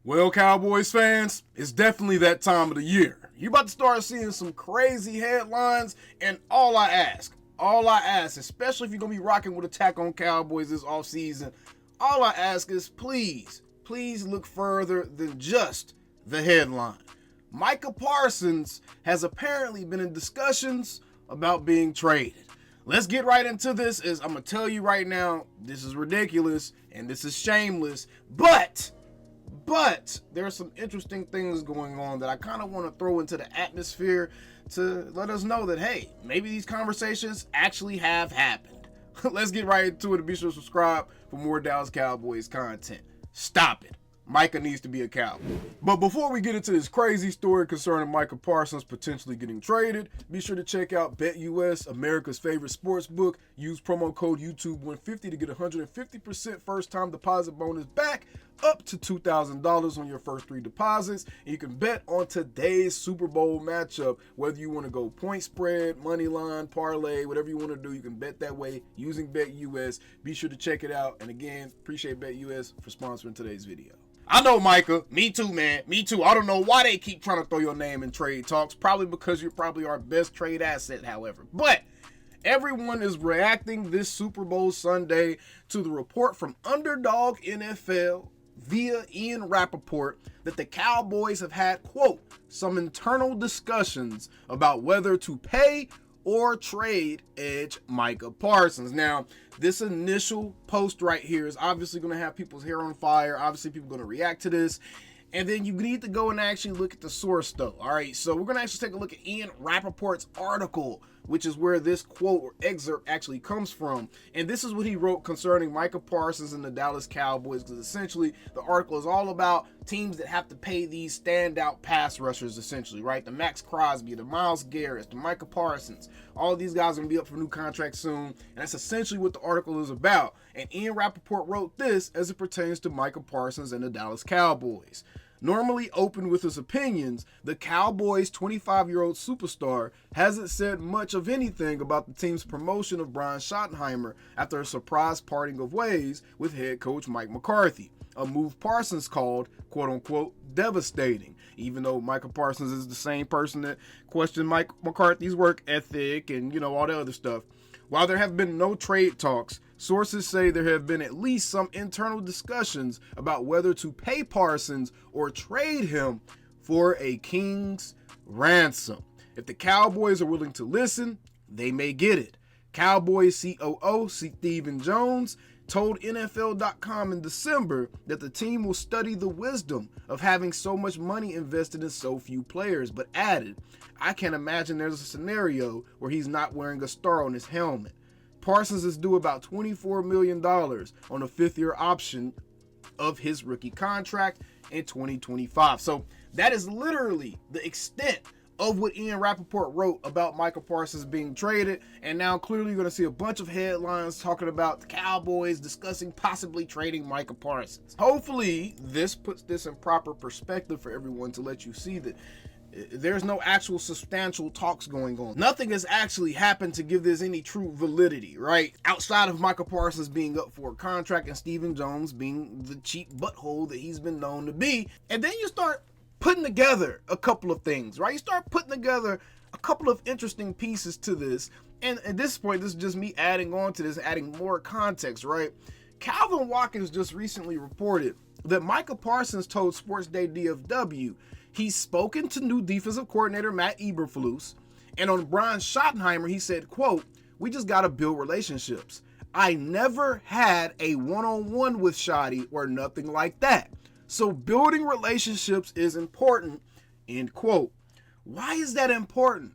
Well, Cowboys fans, it's definitely that time of the year. You're about to start seeing some crazy headlines, and all I ask, especially if you're going to be rocking with Attack on Cowboys this offseason, all I ask is please look further than just the headline. Micah Parsons has apparently been in discussions about being traded. Let's get right into this. I'm going to tell you right now, this is ridiculous and this is shameless, but there are some interesting things going on that I kind of want to throw into the atmosphere to let us know that, hey, maybe these conversations actually have happened. Let's get right into it and be sure to subscribe for more Dallas Cowboys content. Stop it. Micah needs to be a Cowboy. But before we get into this crazy story concerning Micah Parsons potentially getting traded, be sure to check out BetUS, America's favorite sports book. Use promo code YouTube150 to get 150% first-time deposit bonus back up to $2,000 on your first 3 deposits. And you can bet on today's Super Bowl matchup, whether you want to go point spread, money line, parlay, whatever you want to do. You can bet that way using BetUS. Be sure to check it out. And again, appreciate BetUS for sponsoring today's video. I know, Micah. Me too, man. Me too. I don't know why they keep trying to throw your name in trade talks. Probably because you're probably our best trade asset, however. But everyone is reacting this Super Bowl Sunday to the report from Underdog NFL via Ian Rappaport that the Cowboys have had, quote, some internal discussions about whether to pay or trade edge Micah Parsons. Now, this initial post right here is obviously going to have people's hair on fire. Obviously, people are going to react to this. And then you need to go and actually look at the source, though. All right, so we're going to actually take a look at Ian Rappaport's article, which is where this quote or excerpt actually comes from. And this is what he wrote concerning Micah Parsons and the Dallas Cowboys, because essentially the article is all about teams that have to pay these standout pass rushers, essentially, right? The Max Crosby, the Myles Garrett, the Micah Parsons. All of these guys are going to be up for new contracts soon. And that's essentially what the article is about. And Ian Rappaport wrote this as it pertains to Micah Parsons and the Dallas Cowboys. Normally open with his opinions, the Cowboys' 25-year-old superstar hasn't said much of anything about the team's promotion of Brian Schottenheimer after a surprise parting of ways with head coach Mike McCarthy, a move Parsons called, quote-unquote, devastating, even though Micah Parsons is the same person that questioned Mike McCarthy's work ethic and, all the other stuff. While there have been no trade talks, sources say there have been at least some internal discussions about whether to pay Parsons or trade him for a king's ransom. If the Cowboys are willing to listen, they may get it. Cowboys COO Stephen Jones told NFL.com in December that the team will study the wisdom of having so much money invested in so few players, but added, I can't imagine there's a scenario where he's not wearing a star on his helmet. Parsons is due about $24 million on a 5th-year option of his rookie contract in 2025. So that is literally the extent of what Ian Rappaport wrote about Micah Parsons being traded. And now clearly you're going to see a bunch of headlines talking about the Cowboys discussing possibly trading Micah Parsons. Hopefully this puts this in proper perspective for everyone to let you see that there's no actual substantial talks going on. Nothing has actually happened to give this any true validity, right? Outside of Micah Parsons being up for a contract and Stephen Jones being the cheap butthole that he's been known to be. And then you start putting together a couple of things, right? You start putting together a couple of interesting pieces to this. And at this point, this is just me adding on to this, adding more context, right? Calvin Watkins just recently reported that Micah Parsons told Sports Day DFW he's spoken to new defensive coordinator Matt Eberflus, and on Brian Schottenheimer, he said, quote, we just got to build relationships. I never had a one-on-one with Shotty or nothing like that. So building relationships is important, end quote. Why is that important?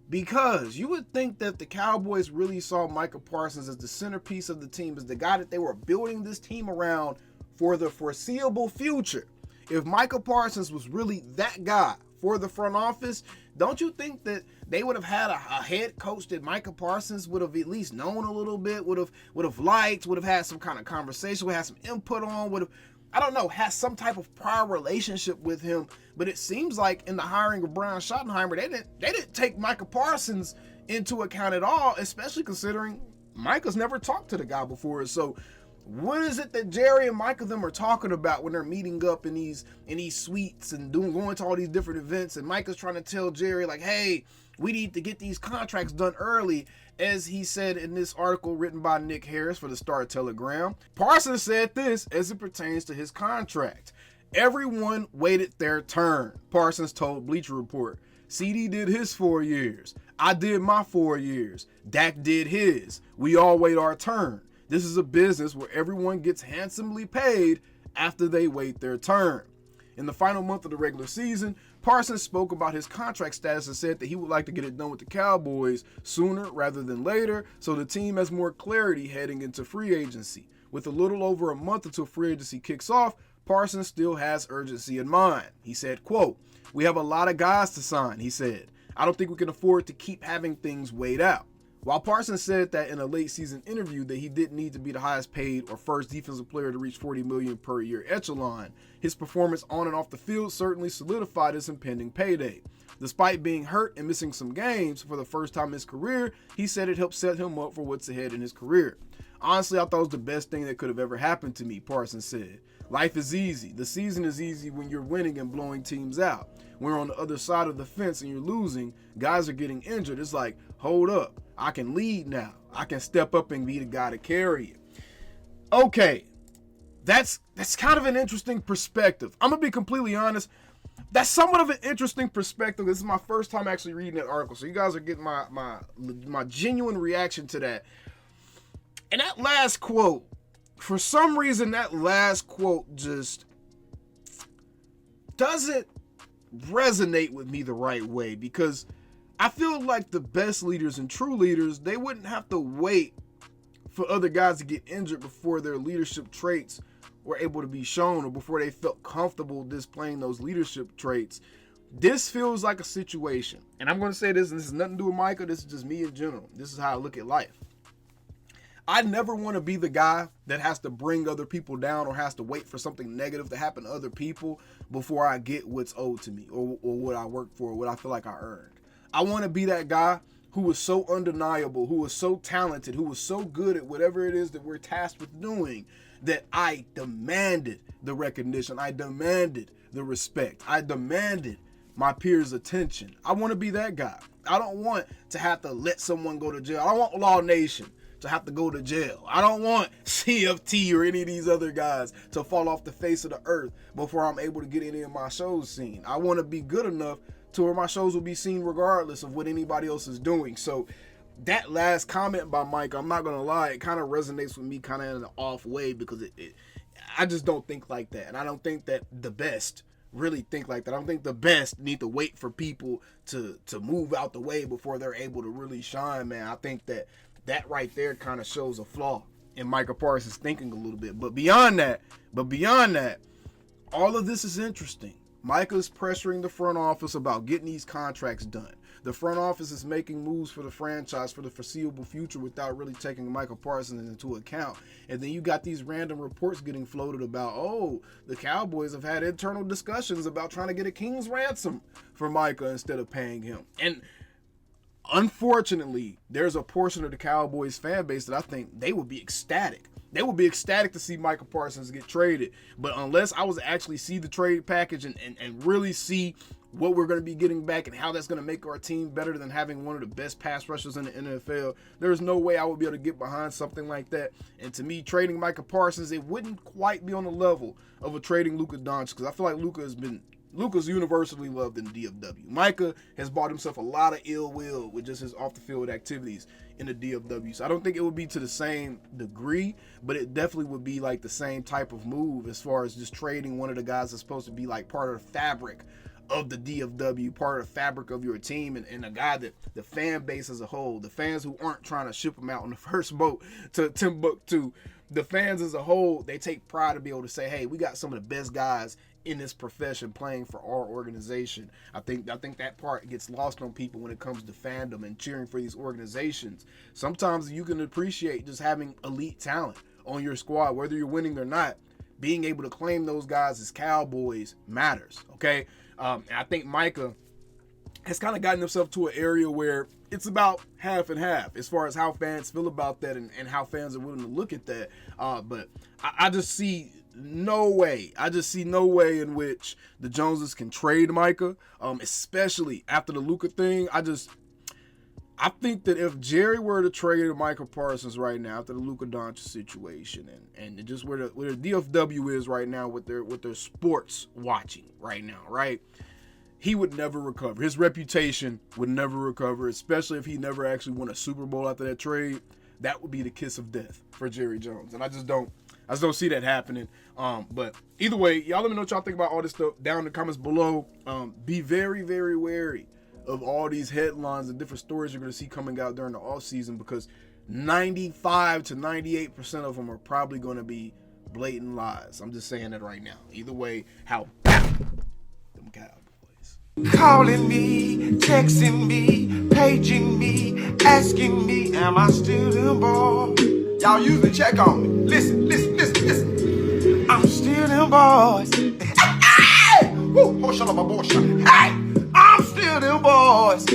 Because you would think that the Cowboys really saw Micah Parsons as the centerpiece of the team, as the guy that they were building this team around for the foreseeable future. If Micah Parsons was really that guy for the front office, don't you think that they would have had a head coach that Micah Parsons would have at least known a little bit, would have liked, would have had some kind of conversation, would have had some input on, would have, I don't know, has some type of prior relationship with him? But it seems like in the hiring of Brian Schottenheimer, they didn't take Micah Parsons into account at all, especially considering Micah's never talked to the guy before. So What is it that Jerry and Micah them are talking about when they're meeting up in these suites and going to all these different events? And Micah's trying to tell Jerry, like, hey, we need to get these contracts done early, as he said in this article written by Nick Harris for the Star-Telegram. Parsons said this as it pertains to his contract. Everyone waited their turn, Parsons told Bleacher Report. CD did his 4 years. I did my 4 years. Dak did his. We all wait our turn. This is a business where everyone gets handsomely paid after they wait their turn. In the final month of the regular season, Parsons spoke about his contract status and said that he would like to get it done with the Cowboys sooner rather than later, so the team has more clarity heading into free agency. With a little over a month until free agency kicks off, Parsons still has urgency in mind. He said, quote, "We have a lot of guys to sign," he said. "I don't think we can afford to keep having things weighed out." While Parsons said that in a late season interview that he didn't need to be the highest paid or first defensive player to reach $40 million per year echelon, his performance on and off the field certainly solidified his impending payday. Despite being hurt and missing some games for the first time in his career, he said it helped set him up for what's ahead in his career. "Honestly, I thought it was the best thing that could have ever happened to me," Parsons said. "Life is easy. The season is easy when you're winning and blowing teams out. When you're on the other side of the fence and you're losing, guys are getting injured. It's like, hold up, I can lead now. I can step up and be the guy to carry it." Okay, that's kind of an interesting perspective. I'm going to be completely honest. That's somewhat of an interesting perspective. This is my first time actually reading that article, so you guys are getting my genuine reaction to that. And that last quote, for some reason, that last quote just doesn't resonate with me the right way, because I feel like the best leaders and true leaders, they wouldn't have to wait for other guys to get injured before their leadership traits were able to be shown, or before they felt comfortable displaying those leadership traits. This feels like a situation, and I'm going to say this, and this has nothing to do with Micah, this is just me in general. This is how I look at life. I never want to be the guy that has to bring other people down or has to wait for something negative to happen to other people before I get what's owed to me, or what I work for, or what I feel like I earned. I want to be that guy who was so undeniable, who was so talented, who was so good at whatever it is that we're tasked with doing, that I demanded the recognition, I demanded the respect, I demanded my peers' attention. I want to be that guy. I don't want to have to let someone go to jail. I don't want Law Nation to have to go to jail. I don't want CFT or any of these other guys to fall off the face of the earth before I'm able to get any of my shows seen. I want to be good enough to where my shows will be seen regardless of what anybody else is doing. So that last comment by Mike, I'm not gonna lie, it kind of resonates with me kind of in an off way, because I just don't think like that. And I don't think that the best really think like that. I don't think the best need to wait for people to move out the way before they're able to really shine, man. I think that right there kind of shows a flaw in Micah Parsons' thinking a little bit. But beyond that, all of this is interesting. Micah's pressuring the front office about getting these contracts done. The front office is making moves for the franchise for the foreseeable future without really taking Micah Parsons into account. And then you got these random reports getting floated about, oh, the Cowboys have had internal discussions about trying to get a king's ransom for Micah instead of paying him. And unfortunately, there's a portion of the Cowboys fan base that I think they would be ecstatic. They would be ecstatic to see Micah Parsons get traded. But unless I was to actually see the trade package and really see what we're going to be getting back and how that's going to make our team better than having one of the best pass rushers in the NFL, there's no way I would be able to get behind something like that. And to me, trading Micah Parsons, it wouldn't quite be on the level of a trading Luka Doncic, because I feel like Luka's universally loved in DFW. Micah has bought himself a lot of ill will with just his off-the-field activities in the DFW. So I don't think it would be to the same degree, but it definitely would be like the same type of move as far as just trading one of the guys that's supposed to be like part of the fabric of the DFW, part of the fabric of your team, and a guy that the fan base as a whole, the fans who aren't trying to ship him out on the first boat to Timbuktu, the fans as a whole, they take pride to be able to say, hey, we got some of the best guys in this profession playing for our organization. I think that part gets lost on people when it comes to fandom and cheering for these organizations. Sometimes you can appreciate just having elite talent on your squad, whether you're winning or not. Being able to claim those guys as Cowboys matters, okay? And I think Micah has kind of gotten himself to an area where it's about half and half as far as how fans feel about that and how fans are willing to look at that. But I just see no way. I just see no way in which the Joneses can trade Micah, especially after the Luka thing. I think that if Jerry were to trade Micah Parsons right now after the Luka Doncic situation and just where the DFW is right now with their sports watching right now, right? He would never recover. His reputation would never recover, especially if he never actually won a Super Bowl after that trade. That would be the kiss of death for Jerry Jones. And I just don't see that happening. But either way, y'all let me know what y'all think about all this stuff down in the comments below. Be very, very wary of all these headlines and different stories you're going to see coming out during the offseason, because 95 to 98% of them are probably going to be blatant lies. I'm just saying that right now. Either way, how about them Cowboys? Calling me, texting me, paging me, asking me, am I still them boys? Y'all usually check on me. Listen. I'm still them boys. Hey! Woo! Oh, shut up, my boy. Hey! I'm still them boys.